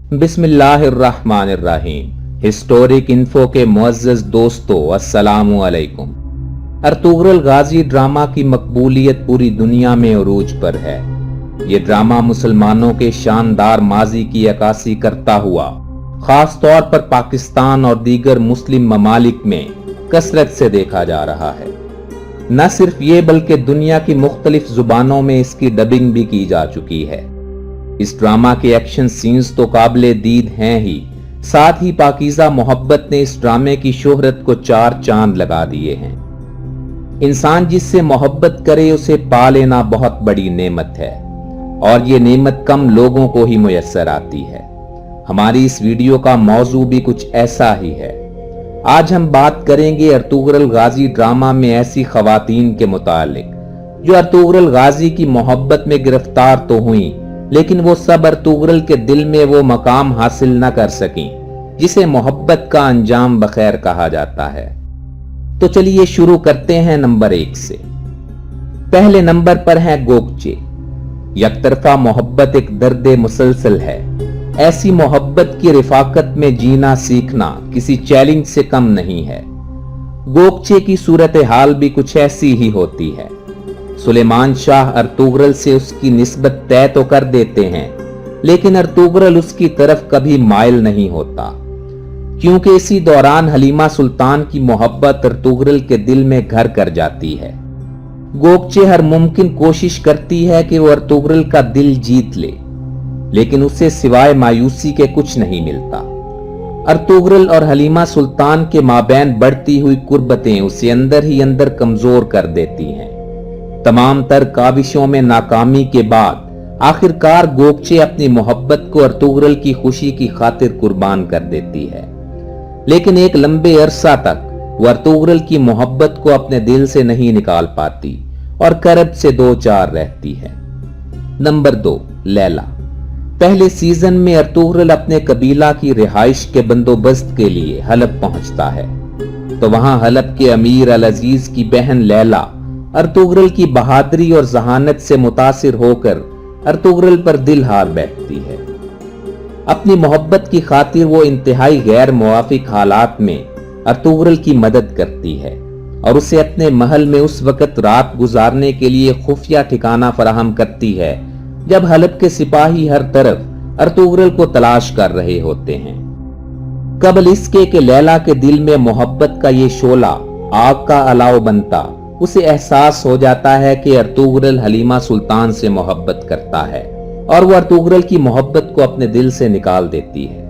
बिस्मिल्लाहिर्रहमानिर्रहीम। Historic info के मुअज़्ज़ज़ दोस्तों, अस्सलामु अलैकुम। अर्तुगरुल गाजी ड्रामा की मकबूलियत पूरी दुनिया में उरूज पर है। ये ड्रामा मुसलमानों के शानदार माजी की अक्कासी करता हुआ खास तौर पर पाकिस्तान और दीगर मुस्लिम ममालिक में कसरत से देखा जा रहा है। न सिर्फ ये बल्कि दुनिया की मुख्तलिफ जुबानों में इसकी डबिंग भी की जा चुकी है। इस ड्रामा के एक्शन सीन्स तो काबिले दीद हैं ही, साथ ही पाकीज़ा मोहब्बत ने इस ड्रामे की शोहरत को चार चांद लगा दिए हैं। इंसान जिससे मोहब्बत करे उसे पा लेना बहुत बड़ी नेमत है और ये नेमत कम लोगों को ही मुयस्सर आती है। हमारी इस वीडियो का मौजू भी कुछ ऐसा ही है। आज हम बात करेंगे अर्तुगरुल गाजी ड्रामा में ऐसी खवातीन के मुतालिक जो अर्तुगरुल गाजी की मोहब्बत में गिरफ्तार तो हुई, लेकिन वो सब अर्तुगरुल के दिल में वो मकाम हासिल न कर सकी जिसे मोहब्बत का अंजाम बखैर कहा जाता है। तो चलिए शुरू करते हैं नंबर 1 से। पहले नंबर पर है गोकचे। यकतरफा मोहब्बत एक दर्द मुसलसल है। ऐसी मोहब्बत की रिफाकत में जीना सीखना किसी चैलेंज से कम नहीं है। गोकचे की सूरत हाल भी कुछ ऐसी ही होती है। सुलेमान शाह अर्तुगरुल से उसकी निस्बत तय तो कर देते हैं, लेकिन अर्तुगरुल उसकी तरफ कभी माइल नहीं होता, क्योंकि इसी दौरान हलीमा सुल्तान की मोहब्बत अर्तुगरुल के दिल में घर कर जाती है। गोकचे हर मुमकिन कोशिश करती है कि वो अर्तुगरुल का दिल जीत ले, लेकिन उसे सिवाय मायूसी के कुछ नहीं मिलता। अर्तुगरुल और हलीमा सुल्तान के माबैन बढ़ती हुई कुर्बतें उसे अंदर ही अंदर कमजोर कर देती हैं। तमाम तर काविशों में नाकामी के बाद आखिरकार गोकचे अपनी मोहब्बत को अर्तुगरुल की खुशी की खातिर कुर्बान कर देती है, लेकिन एक लंबे अरसा तक वह अर्तुगरुल की मोहब्बत को अपने दिल से नहीं निकाल पाती और करब से दो चार रहती है। नंबर 2, लैला। पहले सीजन में अर्तुगरुल अपने कबीला की रिहाइश के बंदोबस्त के लिए हलब पहुंचता है, तो वहां हलब के अमीर अल अजीज की बहन लैला अर्तुगरुल की बहादुरी और जहानत से मुतासिर होकर अर्तुगरुल पर दिल हार बैठती है। अपनी मोहब्बत की खातिर वो इंतहाई गैर मुवाफिक हालात में अर्तुगरुल की मदद करती है और उसे अपने महल में उस वक्त रात गुजारने के लिए खुफिया ठिकाना फराहम करती है जब हलब के सिपाही हर तरफ अर्तुगरुल को तलाश कर रहे होते हैं। कबल इसके कि लैला के दिल में मोहब्बत का ये शोला आग का अलाव बनता, उसे एहसास हो जाता है कि अर्तुगरुल हलीमा सुल्तान से मोहब्बत करता है और वो अर्तुगरुल की मोहब्बत को अपने दिल से निकाल देती है।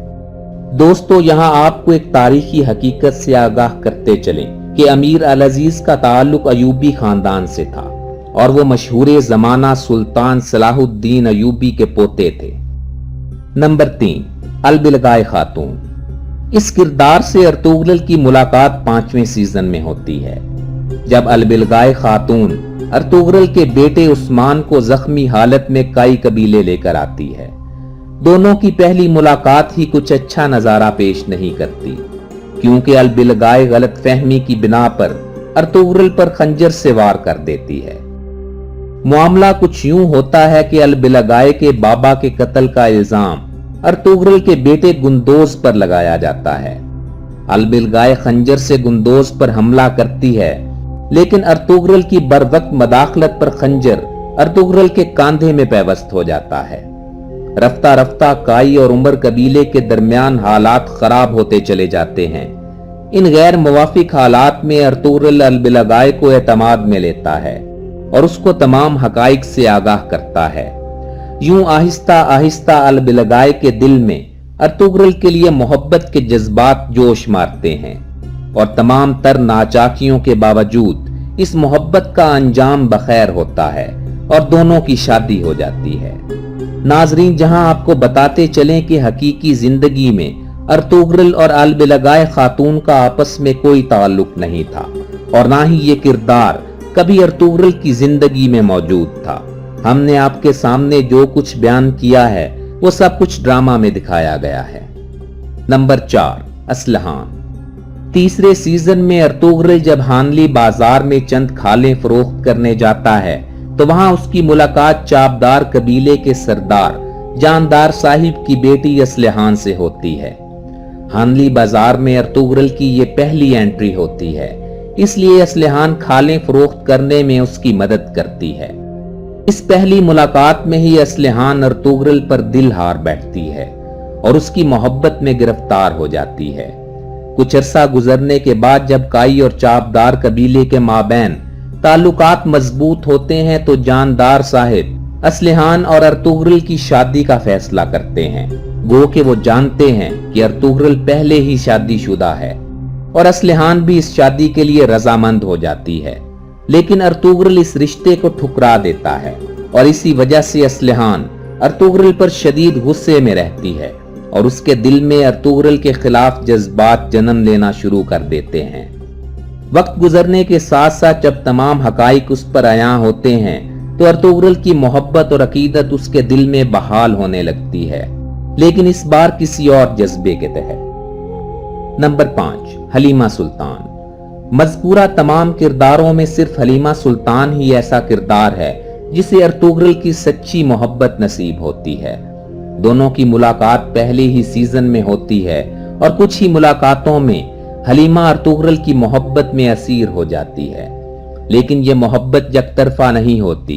दोस्तों, यहाँ आपको एक तारीखी हकीकत से आगाह करते चलें कि अमीर अल अजीज का ताल्लुक अयूबी खानदान से था और वो मशहूर जमाना सुल्तान सलाहुद्दीन अयूबी के पोते थे। नंबर 3, अलबिलगाए खातून। इस किरदार से अर्तुगरुल की मुलाकात 5वें सीजन में होती है, जब अलबिलगाए खातून अर्तुगरुल के बेटे उस्मान को जख्मी हालत में काई कबीले लेकर आती है। दोनों की पहली मुलाकात ही कुछ अच्छा नजारा पेश नहीं करती, क्योंकि अलबिलगाए गलत फहमी की बिना पर अर्तुगरुल पर खंजर से वार कर देती है। मामला कुछ यूं होता है कि अलबिलगाए के बाबा के कत्ल का इल्जाम अर्तुगरुल के बेटे गुंदोज पर लगाया जाता है। अलबिलगाए खंजर से गुंदोज पर हमला करती है, लेकिन अर्तुगरुल की बरवक्त मदाखलत पर खंजर अर्तुगरुल के कांधे में पैवस्त हो जाता है। रफ्ता रफ्ता काई और उमर कबीले के दरमियान हालात खराब होते चले जाते हैं। इन गैर मुवाफिक हालात में अर्तुगरुल अलबिलगाए को एतमाद में लेता है और उसको तमाम हकाइक से आगाह करता है। यूं आहिस्ता आहिस्ता अलबिलगाए के दिल में अर्तुगरुल के लिए मोहब्बत के जज्बात जोश मारते हैं और तमाम तर नाचाकियों के बावजूद इस मोहब्बत का अंजाम बखैर होता है और दोनों की शादी हो जाती है। नाजरीन, जहां आपको बताते चलें कि हकीकी जिंदगी में अर्तुगरुल और अलबिलगाए खातून का आपस में कोई ताल्लुक नहीं था और ना ही ये किरदार कभी अर्तुगरुल की जिंदगी में मौजूद था। हमने आपके सामने जो कुछ बयान किया है वो सब कुछ ड्रामा में दिखाया गया है। नंबर 4, असलहान। तीसरे सीजन में अर्तुगरुल जब हानली बाजार में चंद खालें फरोख्त करने जाता है तो वहां उसकी मुलाकात चाबदार कबीले के सरदार जानदार साहिब की बेटी असलिहान से होती है। हानली बाजार में अर्तुगरुल की ये पहली एंट्री होती है, इसलिए असलिहान खालें फरोख्त करने में उसकी मदद करती है। इस पहली मुलाकात में ही असलिहान अर्तुगरुल पर दिल हार बैठती है और उसकी मोहब्बत में गिरफ्तार हो जाती है। कुछ अरसा गुजरने के बाद जब काई और चापदार कबीले के माबैन ताल्लुकात मजबूत होते हैं तो जानदार साहिब असलिहान और अर्तुगरुल की शादी का फैसला करते हैं। गो कि वो जानते हैं कि अर्तुगरुल पहले ही शादीशुदा है और असलिहान भी इस शादी के लिए रजामंद हो जाती है, लेकिन अर्तुगरुल इस रिश्ते को ठुकरा देता है और इसी वजह से असलिहान अर्तुगरुल पर शदीद गुस्से में रहती है और उसके दिल में अर्तुगरुल के खिलाफ जज्बात जन्म लेना शुरू कर देते हैं। वक्त गुजरने के साथ साथ जब तमाम हकाइक उस पर आया होते हैं तो अर्तुगरुल की मोहब्बत और अकीदत उसके दिल में बहाल होने लगती है, लेकिन इस बार किसी और जज्बे के तहत। नंबर 5, हलीमा सुल्तान। मज़कूरा तमाम किरदारों में सिर्फ हलीमा सुल्तान ही ऐसा किरदार है जिसे अर्तुगरुल की सच्ची मोहब्बत नसीब होती है। दोनों की मुलाकात पहले ही सीजन में होती है और कुछ ही मुलाकातों में हलीमा अर्तुगरुल की मोहब्बत में असीर हो जाती है, लेकिन यह मोहब्बत यकतरफा नहीं होती,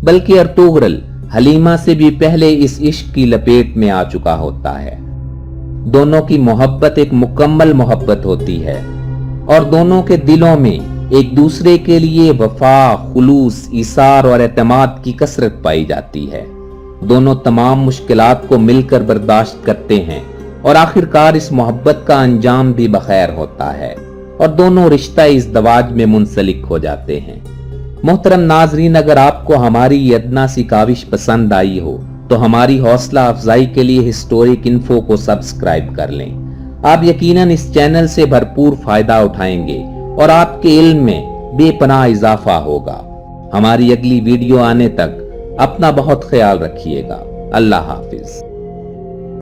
बल्कि अर्तुगरुल हलीमा से भी पहले इस इश्क की लपेट में आ चुका होता है। दोनों की मोहब्बत एक मुकम्मल मोहब्बत होती है और दोनों के दिलों में एक दूसरे के लिए वफा, खुलूस, इसार और एतमाद की कसरत पाई जाती है। दोनों तमाम मुश्किलात को मिलकर बर्दाश्त करते हैं और आखिरकार इस मोहब्बत का अंजाम भी बखैर होता है और दोनों रिश्ता इज़्दवाज में मुंसलिक हो जाते हैं। मोहतरम नाजरीन, अगर आपको हमारी ये अदना सी काविश पसंद आई हो तो हमारी हौसला अफजाई के लिए हिस्टोरिक इन्फो को सब्सक्राइब कर लें। आप यकीनन इस चैनल से भरपूर फायदा उठाएंगे और आपके इल्म में बेपनाह इजाफा होगा। हमारी अगली वीडियो आने तक अपना बहुत ख्याल रखिएगा। अल्लाह हाफिज।